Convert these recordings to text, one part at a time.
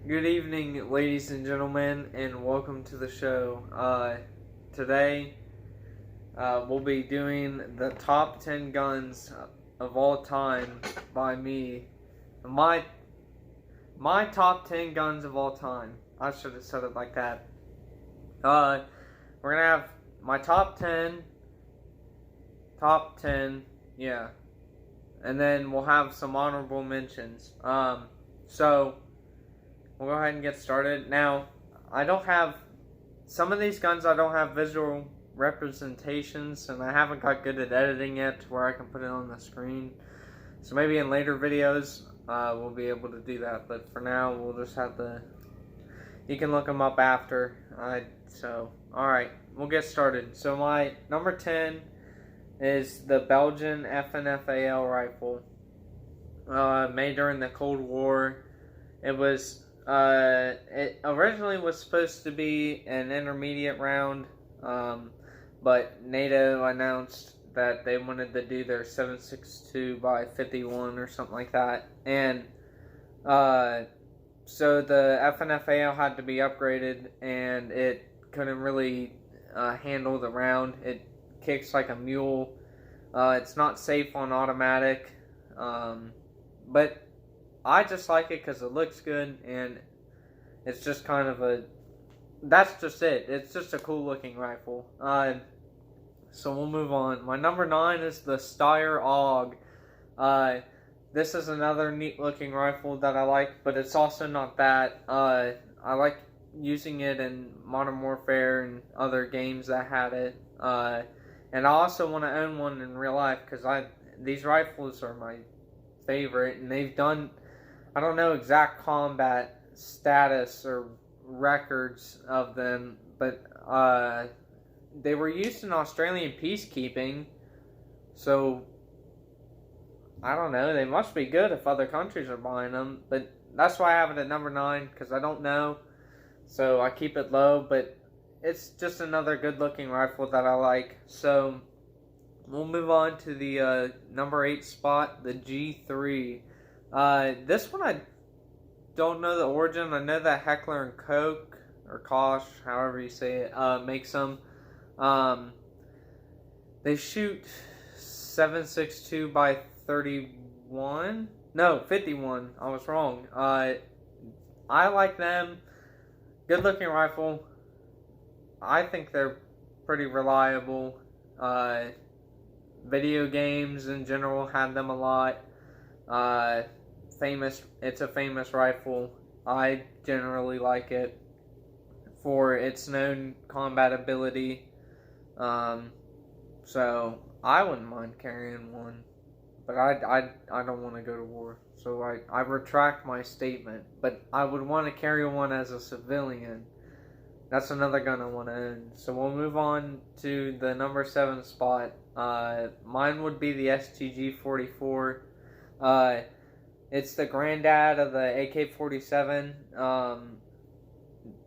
Good evening, ladies and gentlemen, and welcome to the show. Today, we'll be doing the top 10 guns of all time by me. My top 10 guns of all time. I should have said it like that. We're gonna have my top 10, yeah, and then we'll have some honorable mentions. So we'll go ahead and get started. Now, I don't have some of these guns. I don't have visual representations, and I haven't got good at editing yet to where I can put it on the screen. So maybe in later videos, we'll be able to do that. But for now, we'll just have to. You can look them up after. All right, we'll get started. So my number 10 is the Belgian FNFAL rifle, made during the Cold War. It originally was supposed to be an intermediate round, but NATO announced that they wanted to do their 7.62 by 51 or something like that, and so the FNFAL had to be upgraded, and it couldn't really handle the round. It kicks like a mule. It's not safe on automatic, but I just like it because it looks good, and it's just kind of that's just it. It's just a cool looking rifle. So we'll move on. My number 9 is the Steyr AUG. This is another neat looking rifle that I like, but it's also not that. I like using it in Modern Warfare and other games that had it. And I also want to own one in real life because these rifles are my favorite, and they've done, I don't know exact combat status or records of them, but they were used in Australian peacekeeping, so I don't know, they must be good if other countries are buying them, but that's why I have it at number 9, because I don't know, so I keep it low, but it's just another good looking rifle that I like. So we'll move on to the number 8 spot, the G3. This one I don't know the origin. I know that Heckler and Koch, or Koch, however you say it, makes them. They shoot 7.62 by 31. No, 51. I was wrong. I like them. Good looking rifle. I think they're pretty reliable. Video games in general have them a lot. It's a famous rifle. I generally like it for its known combat ability. So I wouldn't mind carrying one, but I don't want to go to war. So I retract my statement. But I would want to carry one as a civilian. That's another gun I want to own. So we'll move on to the number 7 spot. Mine would be the STG-44. It's the granddad of the AK-47.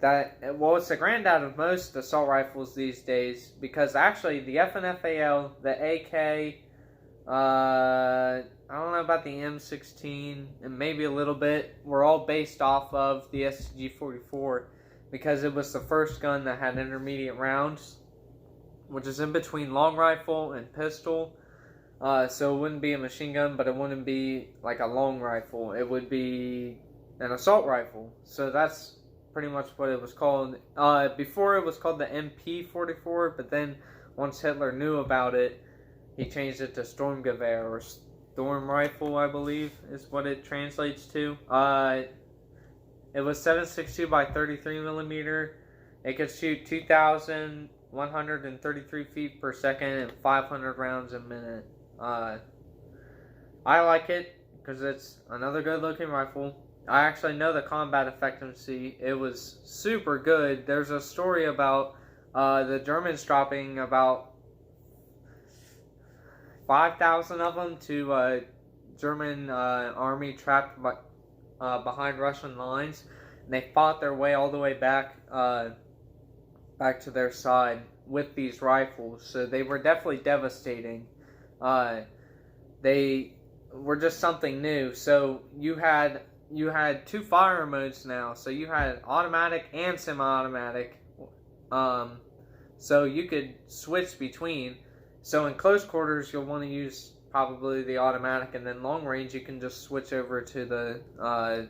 It's the granddad of most assault rifles these days, because actually the FNFAL, the AK, I don't know about the M16, and maybe a little bit, were all based off of the STG-44. Because it was the first gun that had intermediate rounds, which is in between long rifle and pistol. So it wouldn't be a machine gun, but it wouldn't be like a long rifle. It would be an assault rifle. So that's pretty much what it was called. Before it was called the MP-44, but then once Hitler knew about it, he changed it to Sturmgewehr, or Storm Rifle, I believe, is what it translates to. It was 7.62 by 33 millimeter. It could shoot 2,133 feet per second and 500 rounds a minute. I like it because it's another good looking rifle. I actually know the combat effectiveness. It was super good. There's a story about the Germans dropping about 5,000 of them to German army trapped behind Russian lines, and they fought their way all the way back to their side with these rifles. So they were definitely devastating. They were just something new. So you had you had two fire modes now. So you had automatic and semi-automatic. So you could switch between. So in close quarters, you'll want to use probably the automatic, and then long range, you can just switch over to the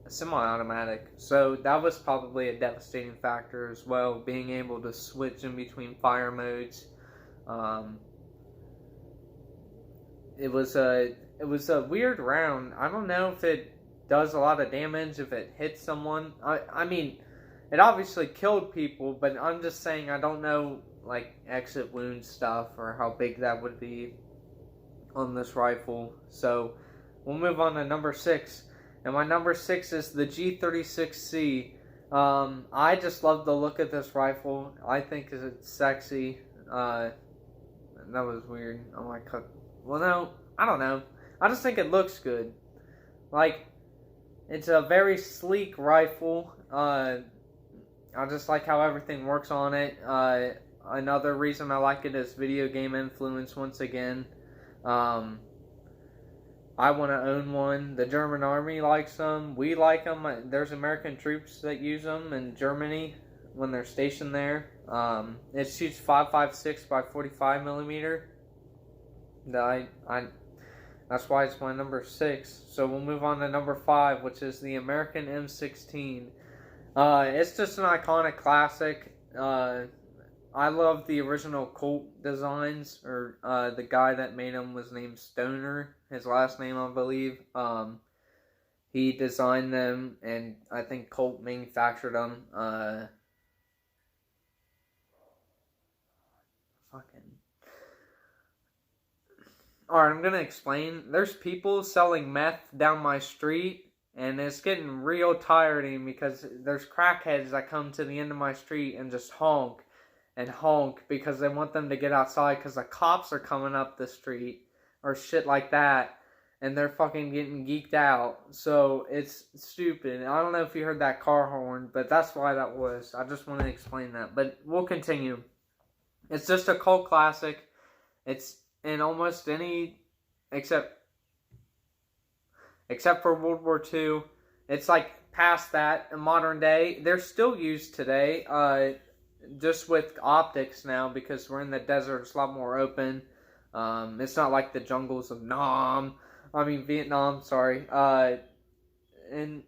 semi-automatic. So that was probably a devastating factor as well, being able to switch in between fire modes. It was a weird round. I don't know if it does a lot of damage if it hits someone. I mean, it obviously killed people, but I'm just saying I don't know, like, exit wound stuff or how big that would be on this rifle. So we'll move on to number 6. And my number 6 is the G36C. I just love the look of this rifle. I think it's sexy. That was weird. Oh my god. Well, no, I don't know. I just think it looks good. Like, it's a very sleek rifle. I just like how everything works on it. Another reason I like it is video game influence once again. I want to own one. The German army likes them. We like them. There's American troops that use them in Germany when they're stationed there. It shoots 5.56 by 45 millimeter. That's why it's my number 6. So we'll move on to number 5, which is the American M16. It's just an iconic classic. I love the original Colt designs, or the guy that made them was named Stoner, his last name I believe. He designed them, and I think Colt manufactured them. Alright, I'm gonna explain. There's people selling meth down my street, and it's getting real tiring because there's crackheads that come to the end of my street and just honk and honk because they want them to get outside because the cops are coming up the street or shit like that, and they're fucking getting geeked out. So it's stupid. I don't know if you heard that car horn, but that's why that was. I just want to explain that, but we'll continue. It's just a cult classic. It's in almost any, except for World War II. It's like past that in modern day. They're still used today. Just with optics now, because we're in the desert, it's a lot more open. It's not like the jungles of Vietnam, sorry. And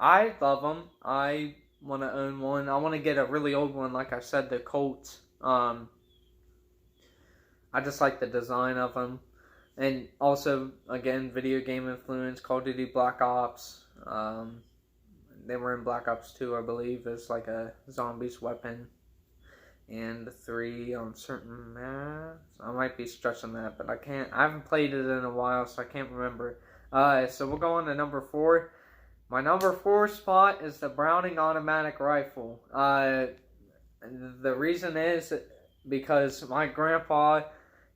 I love them. I want to own one. I want to get a really old one, like I said, the Colts. I just like the design of them. And also, again, video game influence, Call of Duty Black Ops. They were in Black Ops 2, I believe, as like a zombies weapon. And 3 on certain maps. I might be stretching that, but I haven't played it in a while, so I can't remember. So we'll go on to number 4. My number 4 spot is the Browning automatic rifle. The reason is because my grandpa,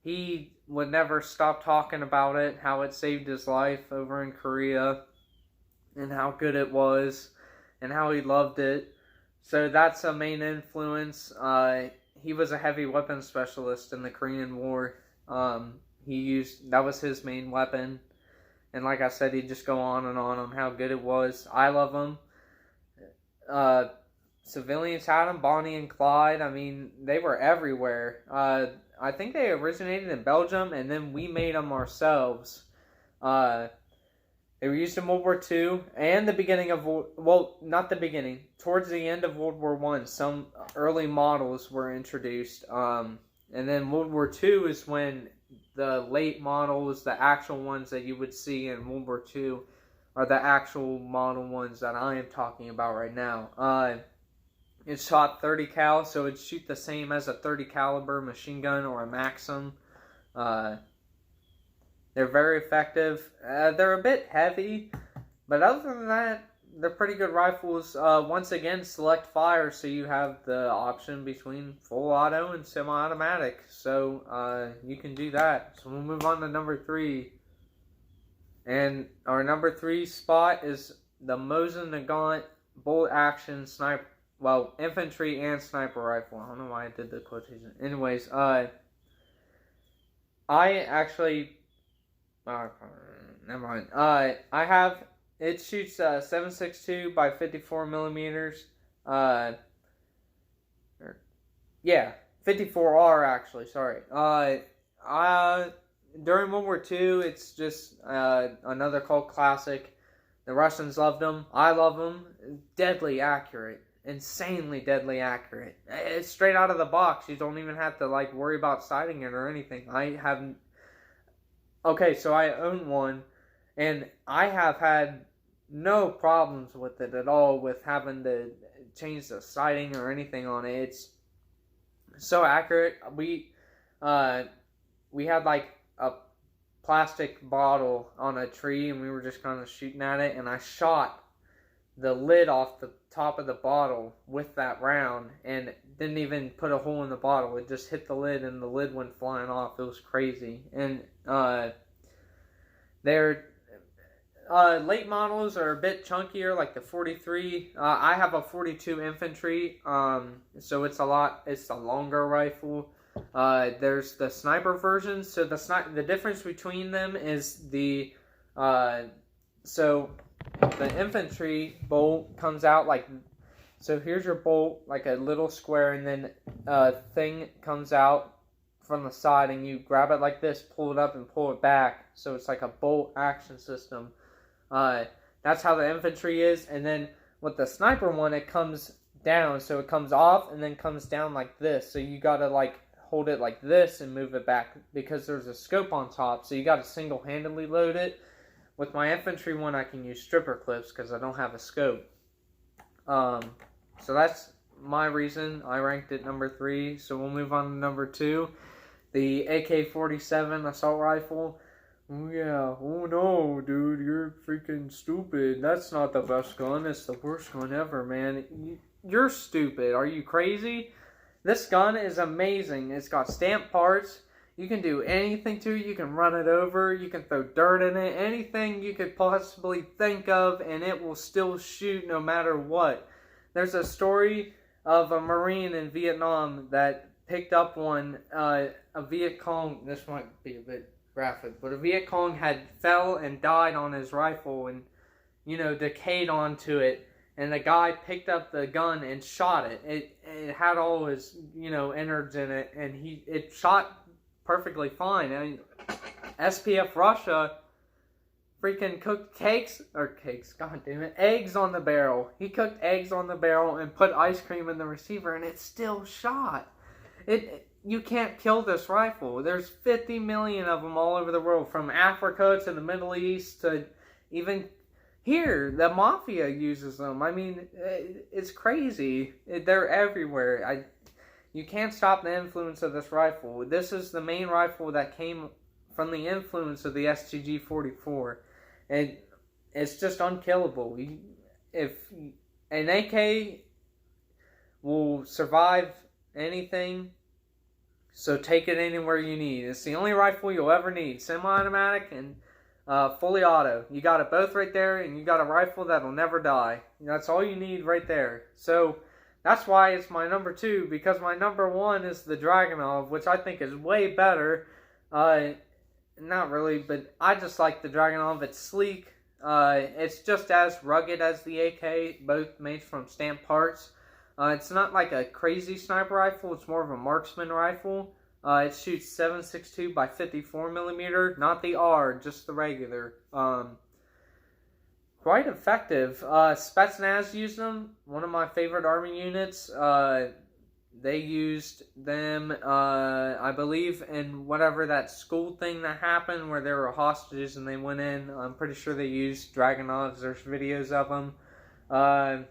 he would never stop talking about it, how it saved his life over in Korea, and how good it was, and how he loved it. So that's a main influence. He was a heavy weapons specialist in the Korean War. That was his main weapon. And like I said, he'd just go on how good it was. I love them. Civilians had them, Bonnie and Clyde. I mean, they were everywhere. I think they originated in Belgium, and then we made them ourselves. They were used in World War II and the beginning of not the beginning, towards the end of World War I. Some early models were introduced, and then World War II is when the late models, the actual ones that you would see in World War II, are the actual model ones that I am talking about right now. It shot 30 cal, so it'd shoot the same as a 30 caliber machine gun or a Maxim. They're very effective. They're a bit heavy, but other than that, they're pretty good rifles. Once again, select fire, so you have the option between full auto and semi-automatic. So you can do that. So we'll move on to number 3. And our number 3 spot is the Mosin Nagant bolt action sniper. Well, infantry and sniper rifle. I don't know why I did the quotation. Anyways, I actually... never mind. I have it shoots 7.62 by 54 millimeters. Uh, yeah, 54R actually. Sorry. During World War II, it's just another cult classic. The Russians loved them. I love them. Deadly accurate. Insanely deadly accurate. It's straight out of the box. You don't even have to like worry about sighting it or anything. I haven't. Okay, so I own one, and I have had no problems with it at all with having to change the sighting or anything on it. It's so accurate. We had like a plastic bottle on a tree, and we were just kind of shooting at it, and I shot the lid off the top of the bottle with that round, and didn't even put a hole in the bottle. It just hit the lid, and the lid went flying off. It was crazy. And they're late models are a bit chunkier, like the 43. I have a 42 infantry, so it's a longer rifle. There's the sniper version. So the difference between them is the infantry bolt comes out like so. Here's your bolt, like a little square, and then a thing comes out from the side, and you grab it like this, pull it up, and pull it back. So it's like a bolt action system. That's how the infantry is. And then with the sniper one, it comes down, so it comes off and then comes down like this. So you gotta like hold it like this and move it back because there's a scope on top. So you gotta single-handedly load it. With my infantry one, I can use stripper clips because I don't have a scope. So that's my reason I ranked it number 3. So we'll move on to number 2. The AK-47 assault rifle. Oh yeah, oh no, dude, you're freaking stupid. That's not the best gun. It's the worst gun ever, man. You're stupid. Are you crazy? This gun is amazing. It's got stamped parts. You can do anything to it. You can run it over. You can throw dirt in it. Anything you could possibly think of, and it will still shoot no matter what. There's a story of a Marine in Vietnam that picked up one, a Viet Cong. This might be a bit graphic, but a Viet Cong had fell and died on his rifle and, decayed onto it. And the guy picked up the gun and shot it. It had all his, innards in it, and it shot perfectly fine. I mean, SPF Russia freaking cooked eggs on the barrel. He cooked eggs on the barrel and put ice cream in the receiver, and it still shot. You can't kill this rifle. There's 50 million of them all over the world, from Africa to the Middle East to even here. The mafia uses them. I mean, it's crazy. They're everywhere. You can't stop the influence of this rifle. This is the main rifle that came from the influence of the STG-44. And it's just unkillable. If an AK will survive anything, so take it anywhere you need. It's the only rifle you'll ever need. Semi-automatic and fully auto. You got it both right there, and you got a rifle that'll never die. That's all you need right there. So that's why it's my number 2, because my number 1 is the Dragunov, which I think is way better. Not really, but I just like the Dragunov. It's sleek. It's just as rugged as the AK, both made from stamped parts. It's not like a crazy sniper rifle. It's more of a marksman rifle. It shoots 7.62 by 54 millimeter, not the R, just the regular. Quite effective. Spetsnaz used them. One of my favorite army units. They used them, I believe, in whatever that school thing that happened where there were hostages and they went in. I'm pretty sure they used Dragunovs. There's videos of them.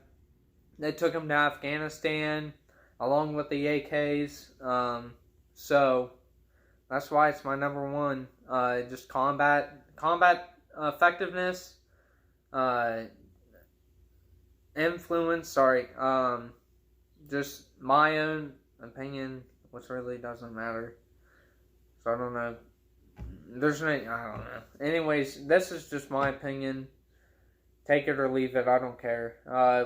They took them to Afghanistan along with the AKs. So that's why it's my number 1. Just combat effectiveness, influence. Sorry. Just my own opinion, which really doesn't matter. So I don't know. I don't know. Anyways, this is just my opinion. Take it or leave it, I don't care.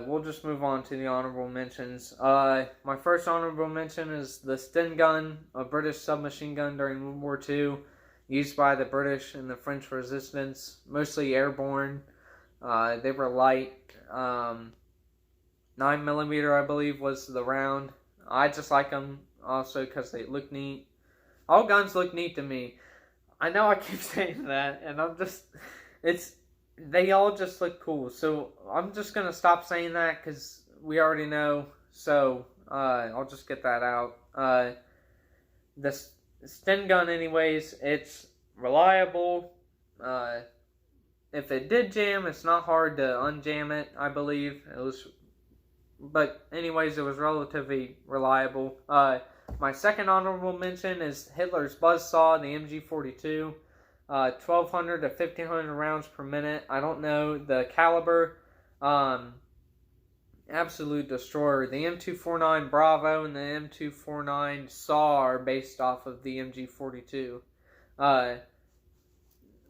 We'll just move on to the honorable mentions. My first honorable mention is the Sten gun, a British submachine gun during World War II, used by the British and the French resistance, mostly airborne. They were light. 9mm, I believe, was the round. I just like them also because they look neat. All guns look neat to me. I know I keep saying that, and they all just look cool. So I'm just gonna stop saying that because we already know. So I'll just get that out. The Sten gun, anyways, it's reliable. If it did jam, it's not hard to unjam it. I believe it was. But anyways, it was relatively reliable. My second honorable mention is Hitler's Buzzsaw, the MG42. 1,200 to 1,500 rounds per minute. I don't know the caliber. Absolute destroyer. The M249 Bravo and the M249 SAW are based off of the MG42.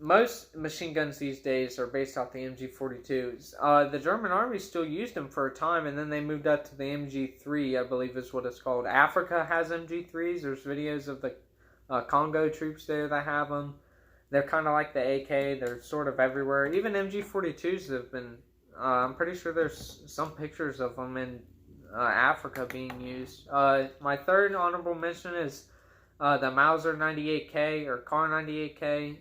Most machine guns these days are based off the MG42s. The German army still used them for a time, and then they moved up to the MG3, I believe is what it's called. Africa has MG3s. There's videos of the Congo troops there that have them. They're kind of like the AK. They're sort of everywhere. Even MG42s have been, I'm pretty sure there's some pictures of them in Africa being used. My third honorable mention is the Mauser 98K or Kar 98K.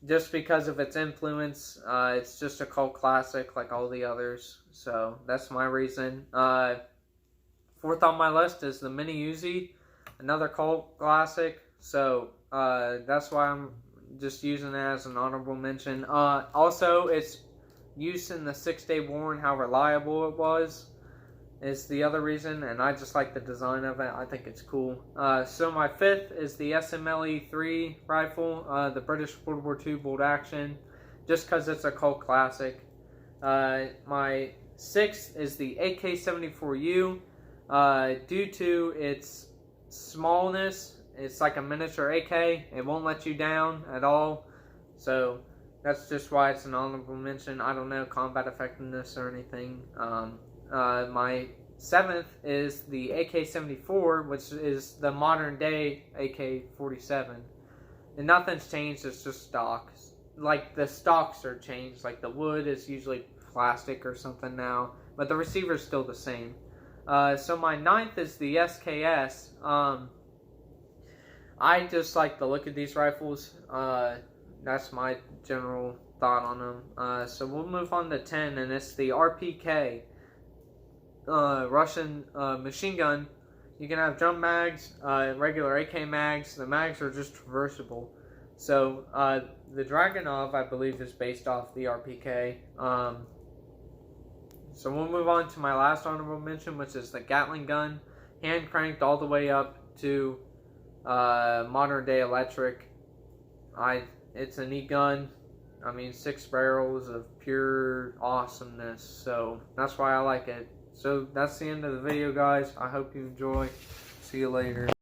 Just because of its influence, it's just a cult classic like all the others. So that's my reason. Fourth on my list is the Mini Uzi, another cult classic. So that's why I'm just using it as an honorable mention. Also, its use in the 6-Day War and how reliable it was is the other reason, and I just like the design of it. I think it's cool. So my fifth is the SMLE-3 rifle, the British World War II bolt action, just because it's a cult classic. My sixth is the AK-74U. Due to its smallness, it's like a miniature AK. It won't let you down at all. So that's just why it's an honorable mention. I don't know combat effectiveness or anything. My seventh is the AK-74, which is the modern day AK-47. And nothing's changed, it's just stocks. Like the stocks are changed, like the wood is usually plastic or something now, but the receiver's still the same. So my ninth is the SKS. I just like the look of these rifles. That's my general thought on them. So we'll move on to 10, and it's the RPK. Russian machine gun. You can have jump mags, regular AK mags. The mags are just traversable. So the Dragunov, I believe, is based off the RPK. So we'll move on to my last honorable mention, which is the Gatling gun, hand cranked all the way up to modern day electric. It's a neat gun. I mean, 6 barrels of pure awesomeness. So that's why I like it. So that's the end of the video, guys. I hope you enjoy. See you later.